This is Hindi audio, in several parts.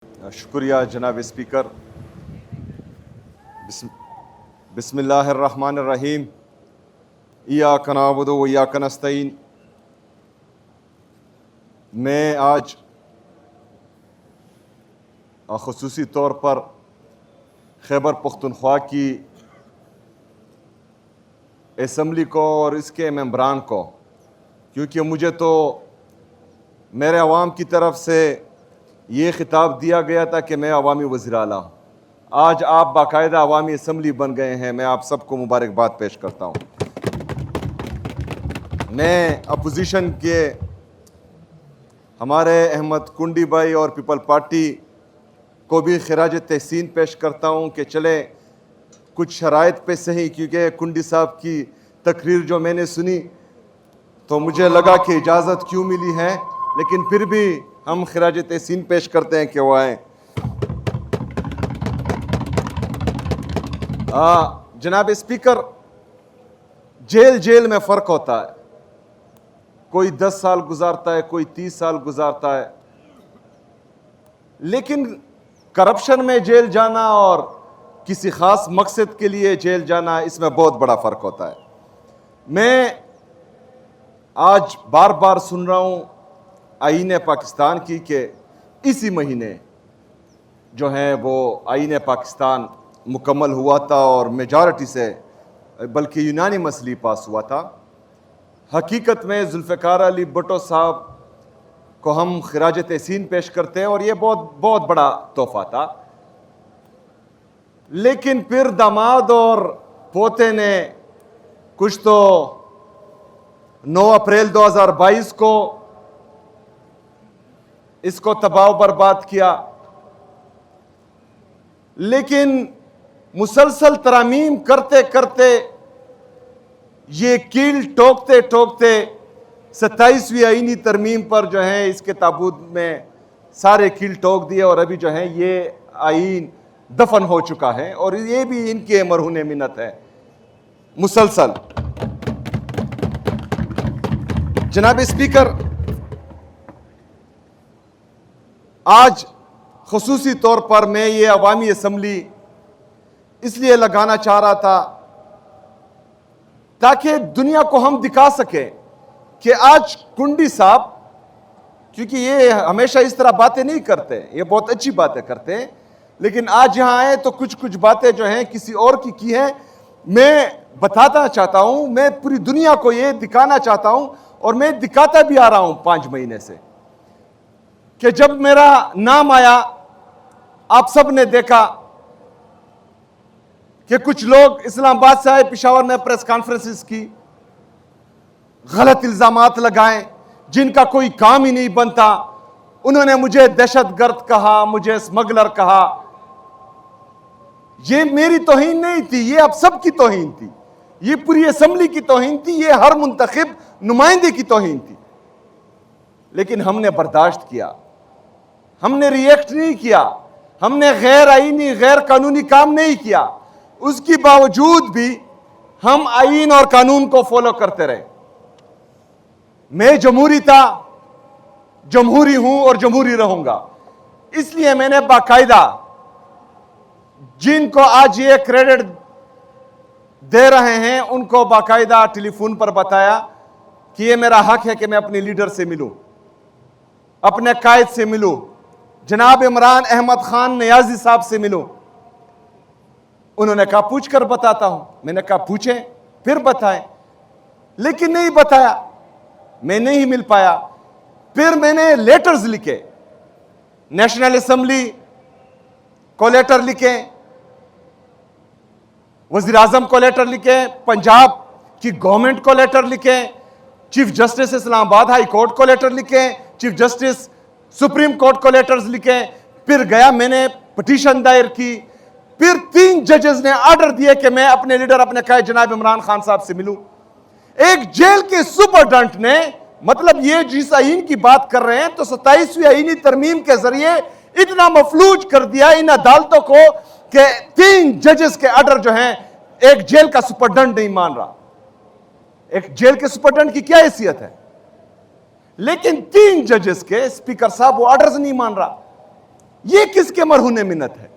शुक्रिया जनाब स्पीकर। बिस्मिल्लाहिर्रहमानिर्रहीम। इय्याका नअबुदु व इय्याका नस्तईन। मैं आज ख़ुसूसी तौर पर खैबर पख्तूनख्वा की असम्बली को और इसके मेंबरान को, क्योंकि मुझे तो मेरे अवाम की तरफ से ये खिताब दिया गया था कि मैं अवामी वज़ीर आला हूँ। आज आप बाकायदा अवामी असम्बली बन गए हैं। मैं आप सबको मुबारकबाद पेश करता हूँ। मैं अपोजिशन के हमारे अहमद कुंडी भाई और पीपल पार्टी को भी खिराज तहसीन पेश करता हूँ कि चले कुछ शराइत पे सही, क्योंकि कुंडी साहब की तकरीर जो मैंने सुनी तो मुझे लगा कि इजाज़त क्यों मिली है, लेकिन फिर भी हम खिराज तहसीन पेश करते हैं कि वो आए। जनाब स्पीकर, जेल में फ़र्क होता है। कोई 10 साल गुजारता है, कोई 30 साल गुजारता है, लेकिन करप्शन में जेल जाना और किसी ख़ास मकसद के लिए जेल जाना, इसमें बहुत बड़ा फ़र्क होता है। मैं आज बार बार सुन रहा हूँ आईन पाकिस्तान की कि इसी महीने जो है वो आईन पाकिस्तान मुकम्मल हुआ था और मेजॉरिटी से, बल्कि यूनानिमसली पास हुआ था। हकीकत में जुल्फ़िकार अली भुट्टो साहब को हम खिराज तहसीन पेश करते हैं और ये बहुत बहुत बड़ा तोहफा था। लेकिन फिर दामाद और पोते ने कुछ तो 9 अप्रैल 2022 को इसको तबाह बर्बाद किया। लेकिन मुसलसल तरामीम करते करते ये कील ठोकते ठोकते 27वीं आईनी तरमीम पर जो है इसके ताबूत में सारे कील ठोक दिए और अभी जो है ये आईन दफन हो चुका है और ये भी इनके मरहूने मिन्नत है मुसलसल। जनाब स्पीकर, आज खुसूसी तौर पर मैं ये अवामी असम्बली इसलिए लगाना चाह रहा था ताकि दुनिया को हम दिखा सकें कि आज कुंडी साहब, क्योंकि ये हमेशा इस तरह बातें नहीं करते, ये बहुत अच्छी बातें करते हैं, लेकिन आज यहां आए तो कुछ कुछ बातें जो हैं किसी और की हैं। मैं बताना चाहता हूं, मैं पूरी दुनिया को ये दिखाना चाहता हूं और मैं दिखाता भी आ रहा हूं 5 महीने से कि जब मेरा नाम आया, आप सब ने देखा कि कुछ लोग इस्लामाबाद से आए, पेशावर में प्रेस कॉन्फ्रेंसेस की, गलत इल्जामात लगाए जिनका कोई काम ही नहीं बनता। उन्होंने मुझे दहशतगर्द कहा, मुझे स्मगलर कहा। ये मेरी तौहीन नहीं थी, ये आप सब की तौहीन थी, ये पूरी असम्बली की तौहीन थी, ये हर मुंतखब नुमाइंदे की तौहीन थी। लेकिन हमने बर्दाश्त किया, हमने रिएक्ट नहीं किया, हमने गैर आईनी गैर कानूनी काम नहीं किया। उसके बावजूद भी हम आईन और कानून को फॉलो करते रहे। मैं जमहूरी था, जमहूरी हूं और जमहूरी रहूंगा। इसलिए मैंने बाकायदा जिनको आज ये क्रेडिट दे रहे हैं उनको बाकायदा टेलीफोन पर बताया कि ये मेरा हक है कि मैं अपने लीडर से मिलूं, अपने कायद से मिलूं, जनाब इमरान अहमद खान नियाजी साहब से मिलूं। उन्होंने कहा पूछ कर बताता हूं। मैंने कहा पूछें फिर बताएं, लेकिन नहीं बताया, मैं नहीं मिल पाया। फिर मैंने लेटर्स लिखे, नेशनल असम्बली को लेटर लिखे, वजीर आजम को लेटर लिखे, पंजाब की गवर्नमेंट को लेटर लिखे, chief justice Islamabad high court को लेटर लिखे, चीफ जस्टिस सुप्रीम कोर्ट को लेटर्स लिखे। फिर गया, मैंने पिटीशन दायर की। फिर 3 जजेस ने ऑर्डर दिए कि मैं अपने लीडर, अपने कायद जनाब इमरान खान साहब से मिलूं। एक जेल के सुपरडेंट ने, मतलब ये जिस आईन की बात कर रहे हैं, तो 27वीं आईनी तरमीम के जरिए इतना मफलूज कर दिया इन अदालतों को कि 3 जजेस के ऑर्डर जो हैं एक जेल का सुपरडेंट नहीं मान रहा। एक जेल के सुपरडेंट की क्या हैसियत है? लेकिन 3 जजेस के स्पीकर साहब वो ऑर्डर्स नहीं मान रहा। ये किसके मरहूने मिन्नत है?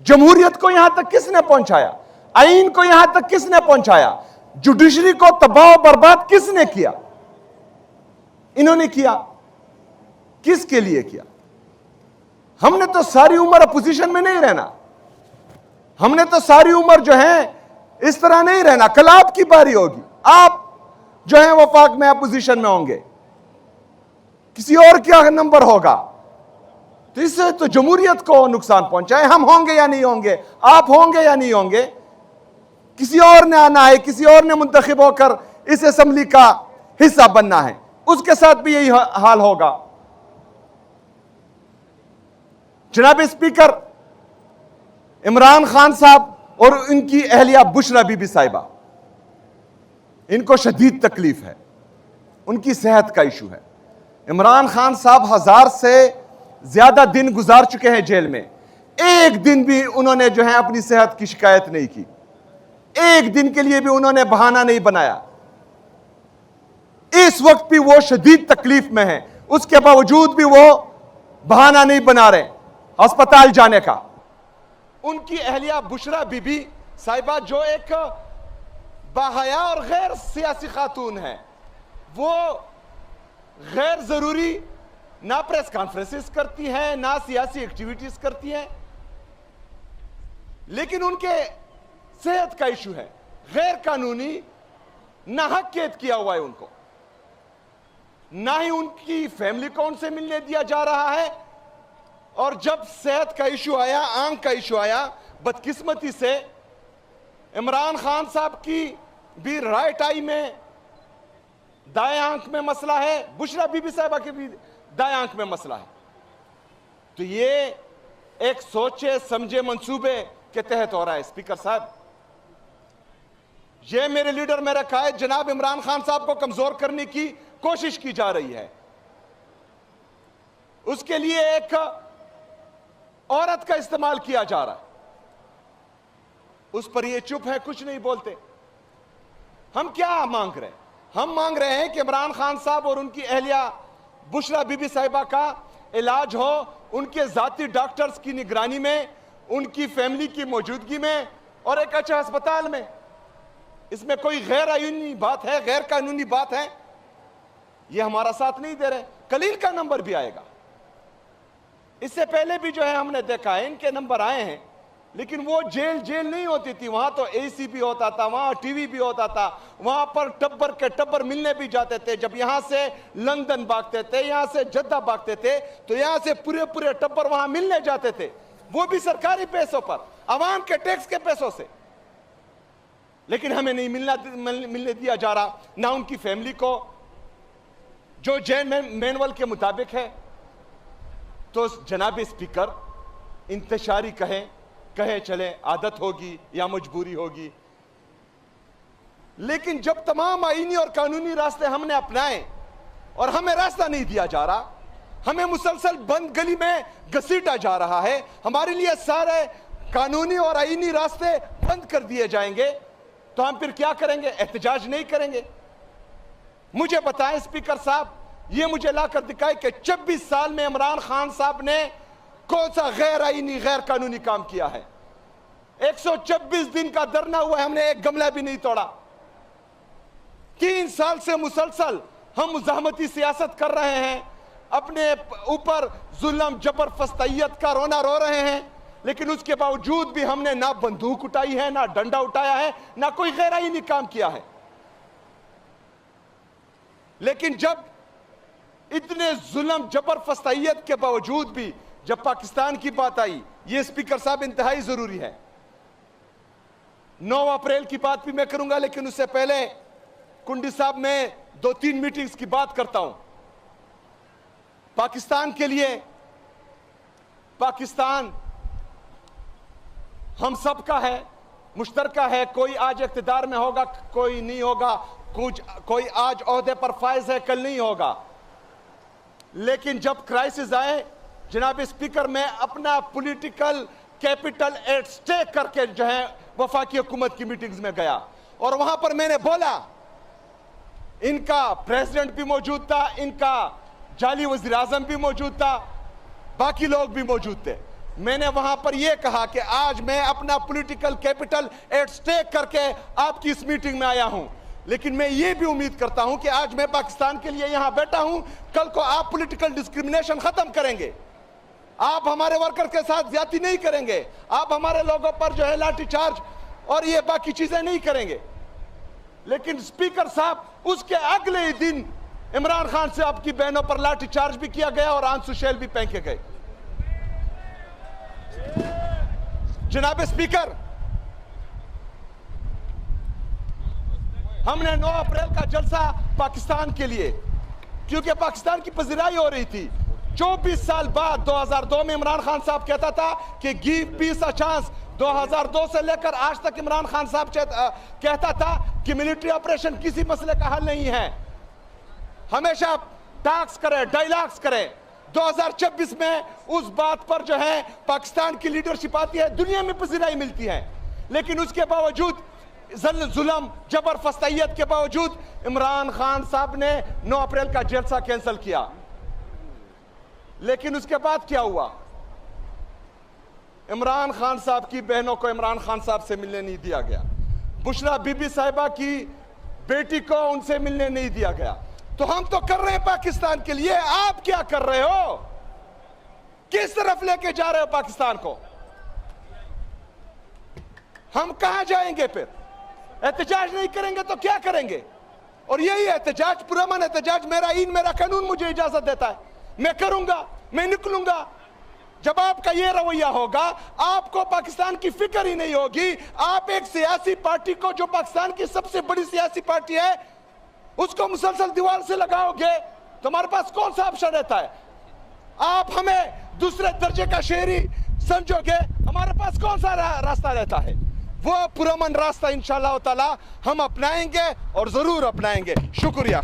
जमहूरियत को यहां तक किसने पहुंचाया? आईन को यहां तक किसने पहुंचाया? जुडिशरी को तबाह बर्बाद किसने किया? इन्होंने किया। किसके लिए किया? हमने तो सारी उम्र अपोजिशन में नहीं रहना, हमने तो सारी उम्र जो है इस तरह नहीं रहना। कल आपकी बारी होगी, आप जो है वफाक में अपोजिशन में होंगे, किसी और क्या नंबर होगा। तो इससे तो जमहूरियत को नुकसान पहुंचा है। हम होंगे या नहीं होंगे, आप होंगे या नहीं होंगे, किसी और ने आना है, किसी और ने मुंतखब होकर इस असेंबली का हिस्सा बनना है, उसके साथ भी यही हाल होगा। जनाब स्पीकर, इमरान खान साहब और उनकी अहलिया बुशरा बीबी साहिबा, इनको शदीद तकलीफ है, उनकी सेहत का इशू है। इमरान खान साहब 1000 से ज्यादा दिन गुजार चुके हैं जेल में, एक दिन भी उन्होंने जो है अपनी सेहत की शिकायत नहीं की, एक दिन के लिए भी उन्होंने बहाना नहीं बनाया। इस वक्त भी वो शदीद तकलीफ में हैं, उसके बावजूद भी वो बहाना नहीं बना रहे अस्पताल जाने का। उनकी अहलिया बुशरा बीबी साहिबा, जो एक बाहया और गैर सियासी खातून है, वो गैर जरूरी ना प्रेस कॉन्फ्रेंसेस करती हैं, ना सियासी एक्टिविटीज करती हैं, लेकिन उनके सेहत का इशू है, गैर कानूनी नाहक कैद किया हुआ है उनको, ना ही उनकी फैमिली को उनसे मिलने दिया जा रहा है। और जब सेहत का इशू आया, आंख का इशू आया, बदकिस्मती से इमरान खान साहब की भी राइट आई में, दाएं आंख में मसला है, बुशरा बीबी साहिबा की भी दाएं आंख में मसला है। तो ये एक सोचे समझे मंसूबे के तहत हो रहा है। स्पीकर साहब, ये मेरे लीडर में रखा है, जनाब इमरान खान साहब को कमजोर करने की कोशिश की जा रही है। उसके लिए एक औरत का इस्तेमाल किया जा रहा है, उस पर ये चुप है, कुछ नहीं बोलते। हम क्या मांग रहे हैं? हम मांग रहे हैं कि इमरान खान साहब और उनकी अहलिया बुशरा बीबी साहिबा का इलाज हो, उनके जाती डॉक्टर्स की निगरानी में, उनकी फैमिली की मौजूदगी में, और एक अच्छा अस्पताल में। इसमें कोई गैर आईनी बात है, गैर कानूनी बात है, ये हमारा साथ नहीं दे रहे। कलील का नंबर भी आएगा, इससे पहले भी जो है हमने देखा है इनके नंबर आए हैं, लेकिन वो जेल नहीं होती थी, वहां तो एसी भी होता था, वहां टीवी भी होता था, वहां पर टब्बर के टब्बर मिलने भी जाते थे। जब यहां से लंदन भागते थे, यहां से जद्दा भागते थे, तो यहां से पूरे पूरे टब्बर वहां मिलने जाते थे, वो भी सरकारी पैसों पर, आवाम के टैक्स के पैसों से। लेकिन हमें नहीं मिलने दिया जा रहा, ना उनकी फैमिली को, जो जेल मैनुअल के मुताबिक है। तो जनाब स्पीकर, इंतशारी कहे चले, आदत होगी या मजबूरी होगी, लेकिन जब तमाम आईनी और कानूनी रास्ते हमने अपनाए और हमें रास्ता नहीं दिया जा रहा, हमें मुसलसल बंद गली में घसीटा जा रहा है, हमारे लिए सारे कानूनी और आईनी रास्ते बंद कर दिए जाएंगे, तो हम फिर क्या करेंगे? एहतजाज नहीं करेंगे? मुझे बताएं स्पीकर साहब, ये मुझे लाकर दिखाए कि 26 साल में इमरान खान साहब ने कौन सा गैर आईनी गैर कानूनी काम किया है? 126 दिन का धरना हुआ है, हमने एक गमला भी नहीं तोड़ा। 3 साल से मुसलसल हम मुजाहमती सियासत कर रहे हैं, अपने ऊपर जुल्म जबरदस्तियत का रोना रो रहे हैं, लेकिन उसके बावजूद भी हमने ना बंदूक उठाई है, ना डंडा उठाया है, ना कोई गैर आईनी काम किया है। लेकिन जब इतने जुल्म जबरदस्तियत के बावजूद भी जब पाकिस्तान की बात आई, ये स्पीकर साहब इंतहाई जरूरी है। 9 अप्रैल की बात भी मैं करूंगा, लेकिन उससे पहले कुंडी साहब, मैं 2-3 मीटिंग्स की बात करता हूं। पाकिस्तान के लिए, पाकिस्तान हम सब का है, मुश्तरका है। कोई आज इख्तिदार में होगा, कोई नहीं होगा, कोई आज ओहदे पर फायज है, कल नहीं होगा। लेकिन जब क्राइसिस आए, जनाब स्पीकर, मैं अपना पॉलिटिकल कैपिटल एट स्टेक करके जो है वफाकी हुकूमत की मीटिंग्स में गया, और वहां पर मैंने बोला, इनका प्रेसिडेंट भी मौजूद था, इनका जाली वज़ीर आज़म भी मौजूद था, बाकी लोग भी मौजूद थे। मैंने वहां पर यह कहा कि आज मैं अपना पॉलिटिकल कैपिटल एट स्टेक करके आपकी इस मीटिंग में आया हूं, लेकिन मैं ये भी उम्मीद करता हूं कि आज मैं पाकिस्तान के लिए यहां बैठा हूं, कल को आप पॉलिटिकल डिस्क्रिमिनेशन खत्म करेंगे, आप हमारे वर्कर के साथ ज्यादती नहीं करेंगे, आप हमारे लोगों पर जो है लाठीचार्ज और ये बाकी चीजें नहीं करेंगे। लेकिन स्पीकर साहब, उसके अगले ही दिन इमरान खान से आपकी बहनों पर लाठीचार्ज भी किया गया और आंसू शेल भी फेंके गए। जनाब स्पीकर, हमने 9 अप्रैल का जलसा पाकिस्तान के लिए, क्योंकि पाकिस्तान की पजीराई हो रही थी। 24 साल बाद 2002 में इमरान खान साहब कहता था कि गिव पीस अ चांस। 2002 से लेकर आज तक इमरान खान साहब कहता था कि मिलिट्री ऑपरेशन किसी मसले का हल नहीं है, हमेशा टॉक्स करें, डायलॉग्स करें। 2026 में उस बात पर जो है पाकिस्तान की लीडरशिप आती है, दुनिया में पजीराई मिलती है, लेकिन उसके बावजूद जुल्म जबरदस्तियत के बावजूद इमरान खान साहब ने 9 अप्रैल का जलसा कैंसिल किया। लेकिन उसके बाद क्या हुआ? इमरान खान साहब की बहनों को इमरान खान साहब से मिलने नहीं दिया गया, बुशरा बीबी साहिबा की बेटी को उनसे मिलने नहीं दिया गया। तो हम तो कर रहे हैं पाकिस्तान के लिए, आप क्या कर रहे हो? किस तरफ लेके जा रहे हो पाकिस्तान को? हम कहां जाएंगे? फिर एहतजाज नहीं करेंगे तो क्या करेंगे? और यही एहतजाज, पुरअमन एहतजाज, मेरा ईन मेरा कानून मुझे इजाजत देता है, मैं करूंगा, मैं निकलूंगा। जब आपका यह रवैया होगा, आपको पाकिस्तान की फिक्र ही नहीं होगी। आप एक सियासी पार्टी को, जो पाकिस्तान की सबसे बड़ी सियासी पार्टी है, उसको मुसलसल दीवार से लगाओगे तो हमारे पास कौन सा ऑप्शन रहता है? आप हमें दूसरे दर्जे का शहरी समझोगे, हमारे पास कौन सा रास्ता रहता है? वो पुरअमन रास्ता इंशाअल्लाह ताला हम अपनाएंगे और जरूर अपनाएंगे। शुक्रिया।